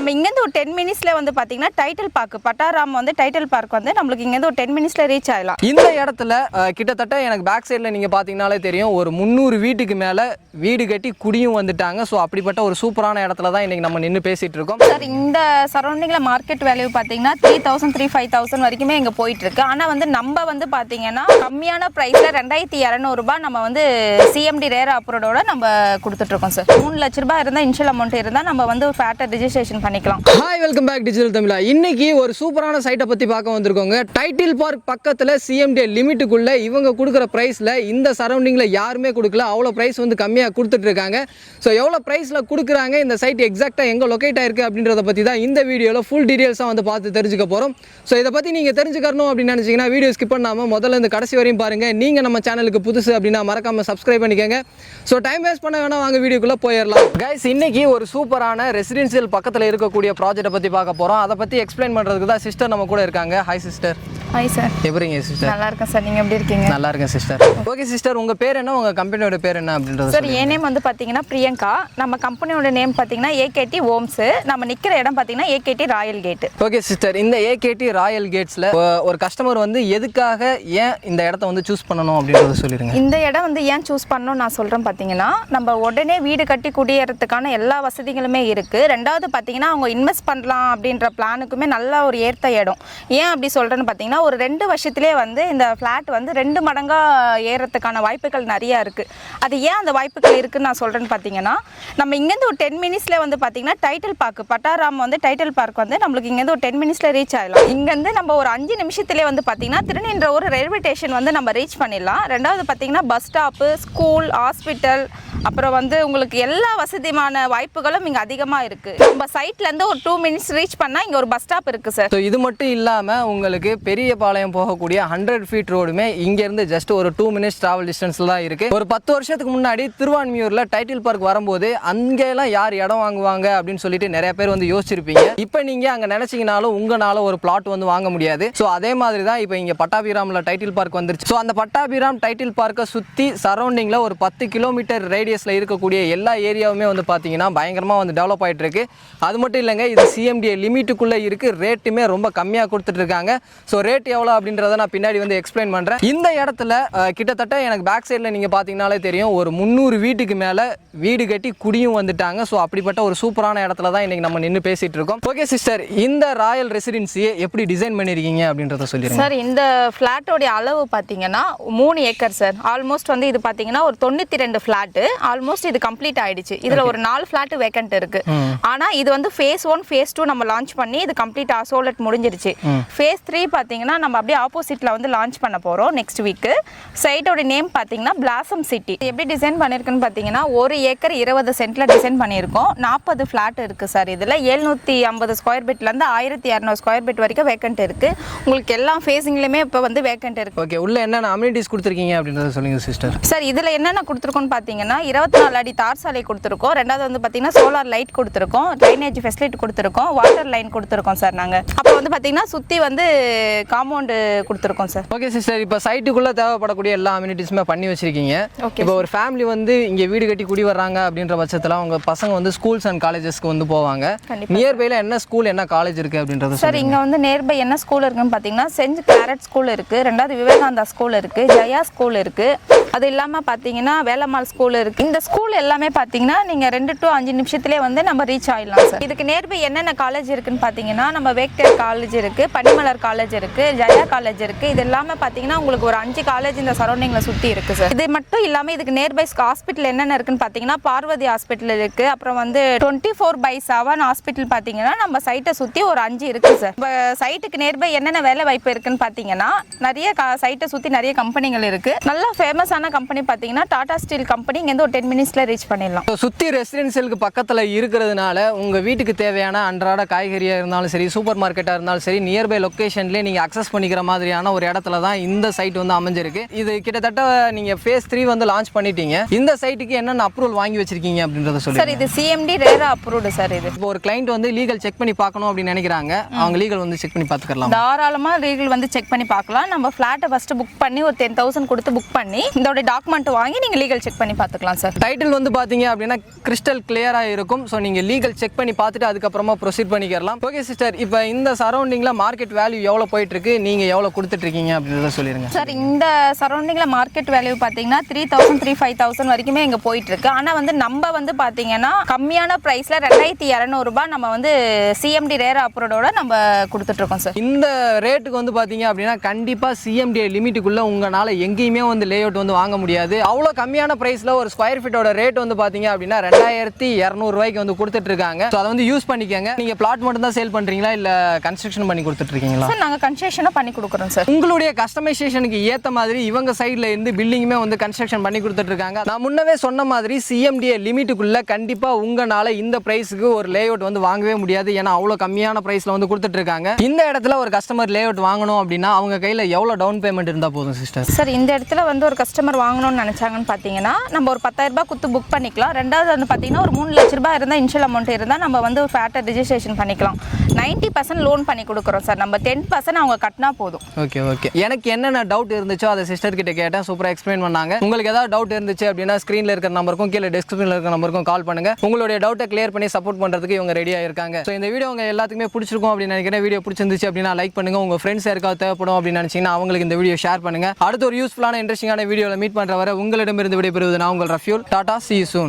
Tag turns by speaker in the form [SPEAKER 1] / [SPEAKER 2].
[SPEAKER 1] நம்ம இங்கேருந்து ஒரு 10 மினிட்ஸ்ல வந்து பார்த்தீங்கன்னா டைட்டில் பார்க் பட்டாராம் வந்து டைட்டில் பார்க் வந்து நம்மளுக்கு இங்கேருந்து ஒரு 10 மினிட்ஸ்ல ரீச் ஆகலாம்.
[SPEAKER 2] இந்த இடத்துல கிட்டத்தட்ட எனக்கு பேக் சைடில் நீங்கள் பார்த்தீங்கனாலே தெரியும் ஒரு 300 வீட்டுக்கு மேலே வீடு கட்டி குடியும் வந்துட்டாங்க. ஸோ அப்படிப்பட்ட ஒரு சூப்பரான இடத்துல தான் இன்றைக்கி நம்ம நின்று பேசிகிட்டு இருக்கோம்.
[SPEAKER 1] சார் இந்த சரௌண்டிங்கில் மார்க்கெட் வேல்யூ பார்த்தீங்கன்னா 3000 5000 வரைக்குமே இங்கே போயிட்டு இருக்கு. ஆனால் வந்து நம்ம வந்து பார்த்தீங்கன்னா கம்மியான ப்ரைஸில் 2200 ரூபாய் நம்ம வந்து சிஎம்டி ரேரா அப்ரூவோட நம்ம கொடுத்துட்ருக்கோம் சார். 3 லட்ச ரூபாய் இருந்தால் இன்ஷியல் அமௌண்ட் இருந்தால் நம்ம வந்து ஃபேட்டை ரிஜிஸ்ட்ரேஷன் பண்ணிக்கலாம்.
[SPEAKER 2] ஹாய், வெல்கம் பேக் டிஜிட்டல் தமிழா. இன்னைக்கு ஒரு சூப்பரான சைட்டை பற்றி பார்க்க வந்திருக்கோங்க. டைட்டில் பார்க் பக்கத்தில் சிஎம்டி லிமிட்டுக்குள்ளே இவங்க கொடுக்குற ப்ரைஸில் இந்த சரௌண்டிங்கில் யாருமே கொடுக்கல. அவ்வளோ ப்ரைஸ் வந்து கம்மியாக கொடுத்துட்டு இருக்காங்க. ஸோ எவ்வளோ ப்ரைஸில் கொடுக்குறாங்க, இந்த சைட் எக்ஸாக்டாக எங்கே லொக்கேட் ஆயிருக்கு அப்படின்றத பற்றி தான் இந்த வீடியோவில் ஃபுல் டீட்டெயில்ஸாக வந்து பார்த்து தெரிஞ்சுக்க போகிறோம். ஸோ இதை பற்றி நீங்கள் தெரிஞ்சுக்கணும் அப்படின்னு நினச்சிங்கன்னா வீடியோ ஸ்கிப் பண்ணாமல் முதல்ல இந்த கடைசி வரையும் பாருங்கள். நீங்கள் நம்ம சேனலுக்கு புதுசு அப்படின்னா மறக்காமல் சப்ஸ்கிரைப் பண்ணிக்கோங்க. ஸோ டைம் வேஸ்ட் பண்ண வேணாம், வாங்க வீடியோக்குள்ளே போயிடலாம். கைஸ், இன்னைக்கு ஒரு சூப்பரான ரெசிடென்சியல் பக்கத்தில் இருக்கக்கூடிய ப்ராஜெக்ட்டை பற்றி பார்க்க போகிறோம். அதை பற்றி எக்ஸ்பிளைன் பண்ணுறதுக்கு தான் சிஸ்டர் நம்ம கூட இருக்காங்க. Hi sister.
[SPEAKER 1] Hi sir.
[SPEAKER 2] எப்படிங்க சிஸ்டர்?
[SPEAKER 1] நல்லா இருக்கேன் சார். நீங்கள் எப்படி இருக்கீங்க?
[SPEAKER 2] நல்லா இருக்கேன் சிஸ்டர். ஓகே சிஸ்டர், உங்கள் பேர் என்ன, உங்கள் கம்பெனியோட பேர் என்ன அப்படின்றது?
[SPEAKER 1] சார், என் நேம் வந்து பார்த்தீங்கன்னா பிரியங்கா. நம்ம கம்பெனியோட நேம் பார்த்தீங்கன்னா ஏகேடி ஹோம்ஸு. நம்ம நிற்கிற இடம் பார்த்தீங்கன்னா AKD royal gate.
[SPEAKER 2] Okay sister, இந்த ஏகேடி ராயல் கேட்ஸில் ஒரு கஸ்டமர் வந்து எதுக்காக ஏன் இந்த இடத்த வந்து சூஸ் பண்ணணும் அப்படின்றத சொல்லிடுங்க.
[SPEAKER 1] இந்த இடம் வந்து ஏன் சூஸ் பண்ணணும் நான் சொல்கிறேன். பார்த்தீங்கன்னா நம்ம உடனே வீடு கட்டி குடியேறதுக்கான எல்லா வசதிகளுமே இருக்குது. ரெண்டாவது பார்த்தீங்கன்னா அவங்க இன்வெஸ்ட் பண்ணலாம் அப்படின்ற பிளானுக்குமே நல்ல ஒரு ஏற்ற இடம். ஏன் அப்படி சொல்கிறேன்னு பார்த்தீங்கன்னா ஒரு 2 வருஷத்துலேயே வந்து இந்த ஃப்ளாட் வந்து 2 மடங்காக ஏறத்துக்கான வாய்ப்புகள் நிறையா இருக்குது. அது ஏன் அந்த வாய்ப்புகள் இருக்குதுன்னு நான் சொல்கிறேன்னு பார்த்தீங்கன்னா நம்ம இங்கேருந்து ஒரு 10 மினிட்ஸ்ல வந்து பார்த்தீங்கன்னா டைட்டில் பார்க் பட்டாராம் வந்து டைட்டில் பார்க் வந்து நம்மளுக்கு இங்கேருந்து ஒரு 10 மினிட்ஸ்ல ரீச் ஆகலாம். இங்கேருந்து நம்ம ஒரு 5 நிமிஷத்துலேயே வந்து பார்த்தீங்கன்னா திருநின்ற ஒரு ரயில்வே ஸ்டேஷன் வந்து நம்ம ரீச் பண்ணிடலாம். ரெண்டாவது பார்த்தீங்கன்னா பஸ் ஸ்டாப்பு, ஸ்கூல், ஹாஸ்பிட்டல், அப்புறம் வந்து உங்களுக்கு எல்லா வசதியான வாய்ப்புகளும் இங்கே அதிகமாக இருக்குது. நம்ம சைட்லேருந்து ஒரு 2 மினிட்ஸ் ரீச் பண்ணால் இங்கே ஒரு பஸ் ஸ்டாப் இருக்குது சார்.
[SPEAKER 2] ஸோ இது மட்டும் இல்லாமல் உங்களுக்கு பெரிய பாளையம் போகக்கூடிய 100 ஃபீட் ரோடுமே இங்கேருந்து ஜஸ்ட் ஒரு 2 மினிட்ஸ் ட்ராவல் டிஸ்டன்ஸில் தான் இருக்குது. ஒரு 10 வருஷத்துக்கு முன்னாடி திருவான்மியூரில் டைட்டில் பார்க் வரும்போது அங்கெல்லாம் யார் இடம் வாங்குவாங்க அப்படின்னு சொல்லிட்டு நிறைய பேர் வந்து யோசிச்சிருப்பீங்க. இப்போ நீங்கள் அங்கே நினச்சிங்கனாலும் உங்களால் ஒரு பிளாட் வந்து வாங்க முடியாது. ஸோ அதே மாதிரி தான் இப்போ இங்கே பட்டாபிராமில் டைட்டில் பார்க் வந்துருச்சு. ஸோ அந்த பட்டாபிராம் டைட்டில் பார்க்கை சுற்றி சரௌண்டிங்கில் ஒரு 10 கிலோமீட்டர் ரேடியஸில் இருக்கக்கூடிய எல்லா ஏரியாவுமே வந்து பார்த்தீங்கன்னா பயங்கரமாக வந்து டெவலப் ஆகிட்டு இருக்கு. அது மட்டும் இல்லைங்க, இது சிஎம்டிஏ லிமிட்டுக்குள்ளே இருக்குது. ரேட்டுமே ரொம்ப கம்மியாக கொடுத்துட்டு இருக்காங்க. ஸோ ரேட் எவ்வளோ அப்படின்றத நான் பின்னாடி வந்து எக்ஸ்பிளைன் பண்ணுறேன். இந்த இடத்துல கிட்டத்தட்ட எனக்கு பேக் சைடில் நீங்கள் பார்த்தீங்கனாலே தெரியும் ஒரு 300 வீட்டுக்கு மேலே வீடு கட்டி குடியும் வந்துட்டாங்க. ஸோ அப்படிப்பட்ட ஒரு சூப்பரான இடத்துல தான் இன்றைக்கி நம்ம நின்று பேசிகிட்டு இருக்கோம். ஓகே சிஸ்டர், இந்த ராயல் ரெசிடென்சியை எப்படி டிசைன் பண்ணியிருக்கீங்க அப்படின்றத சொல்லிடுங்க
[SPEAKER 1] சார். இந்த ஃப்ளாட்டோடைய அளவு பார்த்தீங்கன்னா 3 ஏக்கர் சார். ஆல்மோஸ்ட் வந்து இது பார்த்தீங்கன்னா ஒரு 92 ஃப்ளாட்டு. ஆல்மோஸ்ட் இது கம்ப்ளீட் ஆயிடுச்சு. இதில் ஒரு 4 ஃப்ளாட்டு வேக்கண்ட் இருக்குது. ஆனால் இது வந்து ஃபேஸ் 1 ஃபேஸ் 2 நம்ம லான்ச் பண்ணி இது கம்ப்ளீட் சோல்ட் முடிஞ்சிருச்சு. ஃபேஸ் 3 பார்த்தீங்கன்னா நம்ம அப்படியே ஆப்போசிட்டில் வந்து லான்ச் பண்ண போகிறோம் நெக்ஸ்ட் வீக்கு. சைட்டோட நேம் பார்த்தீங்கன்னா பிளாசம் சிட்டி. எப்படி டிசைன் பண்ணியிருக்குன்னு பார்த்தீங்கன்னா 1 ஏக்கர் 20 சென்ட்டில் டிசைன் பண்ணியிருக்கோம். 40 ஃப்ளாட் இருக்குது சார். இதில் 750 ஸ்கொயர் ஃபீட்லேருந்து 1200 ஸ்கொயர் ஃபீட் வரைக்கும் வேக்கண்ட் இருக்குது. உங்களுக்கு எல்லா ஃபேஸிங்லையுமே இப்போ வந்து வேக்கண்ட் இருக்குது.
[SPEAKER 2] ஓகே, உள்ள என்னென்ன அம்யூனிட்டிஸ் கொடுத்துருக்கீங்க அப்படின்றத சொல்லுங்க சிஸ்டர்.
[SPEAKER 1] சார், இதில் என்னென்ன கொடுத்துருக்கோன்னு பார்த்தீங்கன்னா 24 அடி தார் சாலை கொடுத்துருக்கோம். ரெண்டாவது வந்து பார்த்தீங்கன்னா சோலார் லைட் கொடுத்துருக்கோம். ட்ரைனேஜ் ஃபெசிலிட்டி கொடுத்துருக்கோம். வாட்டர் லைன் கொடுத்துருக்கோம் சார். நாங்கள் அப்புறம் வந்து பார்த்தீங்கன்னா சுற்றி வந்து காம்பவுண்டு கொடுத்துருக்கோம் சார்.
[SPEAKER 2] ஓகே சிஸ்டர், இப்போ சைட்டுக்குள்ளே தேவைப்படக்கூடிய எல்லா அம்யூனிட்டிஸுமே பண்ணி வச்சிருக்கீங்க. இப்போ ஒரு ஃபேமிலி வந்து இங்கே வீடு கட்டி குடி வர்றாங்க அப்படின்ற பட்சத்தில் அவங்க பசங்க வந்து ஸ்கூல்ஸ் அண்ட் காலேஜஸ்க்கு வந்து போவாங்க. நியர்பையில் என்ன ஸ்கூல் என்ன காலேஜ் இருக்குது அப்படின்றது
[SPEAKER 1] சார். இங்கே வந்து நியர்பை என்ன ஸ்கூல் இருக்குன்னு பார்த்தீங்கன்னா சென்ட் கிளாரட் ஸ்கூல் இருக்குது. ரெண்டாவது விவேகானந்தா ஸ்கூல் இருக்குது. ஜெயா ஸ்கூல் இருக்குது. அது இல்லாமல் பார்த்தீங்கன்னா வேலம்மாள் ஸ்கூல் இருக்குது. இந்த ஸ்கூல் எல்லாமே பார்த்தீங்கன்னா நீங்கள் 2 to 5 நிமிஷத்துலேயே வந்து நம்ம ரீச் ஆகிடலாம் சார். இதுக்கு நியர்பை என்னென்ன காலேஜ் இருக்குன்னு பார்த்தீங்கன்னா நம்ம வேக்டர் காலேஜ் இருக்குது, பனிமலர் காலேஜ் இருக்குது, ஜெயா காலேஜ் இருக்குது. இது எல்லாமே பார்த்தீங்கன்னா உங்களுக்கு ஒரு 5 காலேஜ் இந்த சரௌண்டிங்கில் சுற்றி இருக்குது சார். இது மட்டும் இல்லாமல் இதுக்கு நியர்பை ஹாஸ்பிட்டல் என்னென்ன இருக்குன்னு பார்த்தீங்கன்னா பார்வதி ஹாஸ்பிட்டல் இருக்குது. அப்புறம் வந்து 24/7 ஹாஸ்பிட்டல் பார்த்தீங்கன்னா நம்ம சைட்டை சுற்றி ஒரு 5 இருக்குது சார். இப்போ சைட்டுக்கு நியர்பை என்னென்ன வேலை வாய்ப்பு இருக்குன்னு பார்த்தீங்கன்னா நிறைய சைட்டை சுற்றி நிறைய கம்பெனிகள் இருக்குது. நல்லா ஃபேமஸான கம்பெனி பார்த்தீங்கன்னா டாடா ஸ்டீல் கம்பெனி இங்கேருந்து ஒரு 10 மினிட்ஸ்ல ரீச் பண்ணிடலாம்.
[SPEAKER 2] சுற்றி ரெசிடென்சியலுக்கு பக்கத்தில் இருக்கிறதுனால உங்கள் வீட்டுக்கு தேவையான அன்றாட காய்கறியாக இருந்தாலும் சரி, சூப்பர் மார்க்கெட்டாக இருந்தாலும் சரி, நியர்பை லொக்கேஷன்லேயே நீங்கள் அக்சஸ் பண்ணிக்கிற மாதிரியான ஒரு இடத்துல தான் இந்த சைட் வந்து அமைஞ்சிருக்கு. இது கிட்டத்தட்ட நீங்கள் ஃபேஸ் 3 வந்து லான்ச் பண்ணிட்டீங்க. இந்த சைட்டுக்கு என்னென்ன அப்ரூவல் வாங்கி வச்சிருக்கீங்க அப்படின்றத சொல்லி
[SPEAKER 1] சார். இது சிஎம்டி ரேரா அப்ரூவ்டு சார். இது
[SPEAKER 2] இப்போ ஒரு கிளைண்ட் வந்து லீகல் செக் பண்ணி பார்க்கணும் அப்படின்னு நினைக்கிறாங்க, அவங்க லீகல் வந்து செக் பண்ணி பார்த்துக்கலாம்.
[SPEAKER 1] தாராளமாக லீகல் வந்து செக் பண்ணி பார்க்கலாம். நம்ம ஃப்ளாட்டை ஃபர்ஸ்ட் புக் பண்ணி ஒரு 10,000 கொடுத்து புக் பண்ணி இதோட அதோட டாக்குமெண்ட் வாங்கி நீங்கள் லீகல் செக் பண்ணி பார்த்துக்கலாம் சார்.
[SPEAKER 2] டைட்டில் வந்து பார்த்தீங்க அப்படின்னா கிறிஸ்டல் கிளியராக இருக்கும். ஸோ நீங்கள் லீகல் செக் பண்ணி பார்த்துட்டு அதுக்கப்புறமா ப்ரொசீட் பண்ணிக்கலாம். ஓகே சிஸ்டர், இப்போ இந்த சரௌண்டிங்கில் மார்க்கெட் வேல்யூ எவ்வளோ போயிட்டுருக்கு, நீங்கள் எவ்வளோ கொடுத்துட்ருக்கீங்க அப்படின்றத சொல்லிடுங்க
[SPEAKER 1] சார். இந்த சரௌண்டிங்கில் மார்க்கெட் வேல்யூ பார்த்தீங்கன்னா 3,000 5,000 வரைக்குமே இங்கே போயிட்டுருக்கு. ஆனால் வந்து நம்ம வந்து பார்த்தீங்கன்னா கம்மியான ப்ரைஸில் 2,200 ரூபாய் நம்ம வந்து சிஎம்டி ரேர் அப்ரூவோட நம்ம கொடுத்துட்ருக்கோம் சார்.
[SPEAKER 2] இந்த ரேட்டுக்கு வந்து பார்த்தீங்க அப்படின்னா கண்டிப்பாக சிஎம்டிஏ லிமிட்டுக்குள்ளே உங்களால் எங்கேயுமே வந்து லே அவுட் வந்து வாங்க முடியாது. அவ்வளோ கம்மியான ப்ரைஸில் ஒரு ஸ்கொயர் ஃபீட்டோட ரேட் வந்து பார்த்தீங்க அப்படின்னா 2,200 ரூபாய்க்கு வந்து கொடுத்துட்ருக்காங்க. ஸோ அதை வந்து யூஸ் பண்ணிக்கங்க. நீங்கள் பிளாட் மட்டும் தான் சேல் பண்ணுறீங்களா இல்லை கன்ஸ்ட்ரக்ஷன் பண்ணி கொடுத்துட்ருக்கீங்களா?
[SPEAKER 1] சார் நாங்கள் கன்ஸ்ட்ரக்ஷனாக பண்ணி கொடுக்குறோம் சார்.
[SPEAKER 2] உங்களுடைய கஸ்டமைசேஷனுக்கு ஏற்ற மாதிரி இவங்க சைடில் இருந்து பில்டிங்குமே வந்து கன்ஸ்ட்ரக்ஷன் பண்ணி கொடுத்துட்ருக்காங்க. நான் முன்னவே சொன்ன மாதிரி சிஎம்டிஏ லிமிட்டுக்குள்ளே கண்டிப்பாக உங்களால் இந்த ப்ரைஸுக்கு ஒரு லே அவுட் வந்து வாங்கவே முடியாது. ஏன்னா அவ்வளோ கம்மியான ப்ரைஸில் வந்து கொடுத்துட்ருக்காங்க. இந்த இடத்துல ஒரு கஸ்டமர் லே அவுட் வாங்கணும் அப்படின்னா அவங்க கையில் எவ்வளோ டவுன் பேமெண்ட் இருந்தால் போதும் சிஸ்டர்?
[SPEAKER 1] சார் இந்த இடத்துல வந்து ஒரு கஸ்டமர் வாங்கணும்னு நினச்சாங்கன்னு பார்த்தீங்கன்னா நம்ம ஒரு 10,000 ரூபாய் கொடுத்து புக் பண்ணிக்கலாம். ரெண்டாவது வந்து பார்த்தீங்கன்னா ஒரு 3 லட்ச ரூபாய் இருந்தால் இன்ஷியல் அமௌண்ட் இருந்தால் நம்ம வந்து ஃபேட்டர் ரிஜிஸ்ட்ரேஷன் பண்ணிக்கலாம். 90% லோன் பண்ணி கொடுக்குறோம் சார். நம்ம 10% அவங்க கட்டினா போதும்.
[SPEAKER 2] Okay okay. எனக்கு என்னென்ன டவுட் இருந்துச்சோ அதை சிஸ்டர் கிட்ட கேட்டேன். சூப்பராக எக்ஸ்பிளைன் பண்ணாங்க. உங்களுக்கு ஏதாவது டவுட் இருந்துச்சு அப்படின்னா ஸ்க்ரீனில் இருக்கிற நம்பருக்கும் கீழே டிஸ்கிரிப்ஷனில் இருக்கிற நம்பருக்கும் கால் பண்ணுங்க. உங்களுடைய டவுட்டை கிளியர் பண்ணி சப்போர்ட் பண்ணுறதுக்கு இவங்க ரெடியாக இருக்காங்க. ஸோ இந்த வீடியோ உங்க எல்லாத்துக்குமே பிடிச்சிருக்கும் அப்படின்னு நினைக்கிறேன். வீடியோ பிடிச்சிருந்துச்சு அப்படின்னா லைக் பண்ணுங்க. உங்க ஃப்ரெண்ட்ஸ் யாருக்காவது தேவைப்படும் அப்படின்னு நினைச்சீங்கன்னா அவங்களுக்கு இந்த வீடியோ ஷேர் பண்ணுங்க. அடுத்த ஒரு யூஸ்ஃபுல்லான இன்ட்ரெஸ்டிங்கான வீடியோவில் மீட் பண்ணுற வரை உங்களிடமிருந்து விடைபெறுவது நான் உங்கள் ரஃப்யூல். Tata, see you soon.